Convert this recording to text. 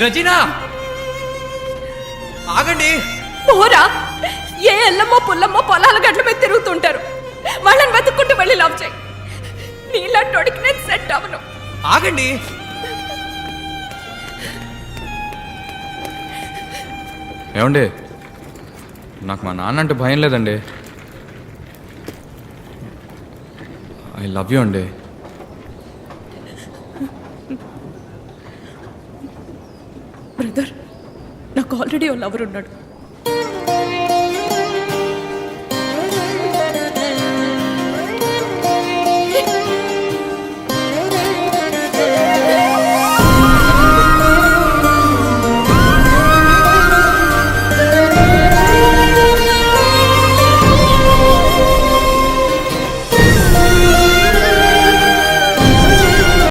రజీనా ఆగండి. పోరా, ఏ ఎల్లమ్మో పుల్లమ్మో పొలాల గట్ల మీద తిరుగుతుంటారు. వాళ్ళని వెతుక్కుంటూ వెళ్ళి లవ్ చేయి. నీలాంటోడికి నేను సెట్ అవను. ఆగండి. ఏమండి, నాకు మా నాన్న అంటే భయం లేదండి. ఐ లవ్ యూ అండి. బ్రదర్, నాకు ఆల్రెడీ ఓ లవర్ ఉన్నాడు.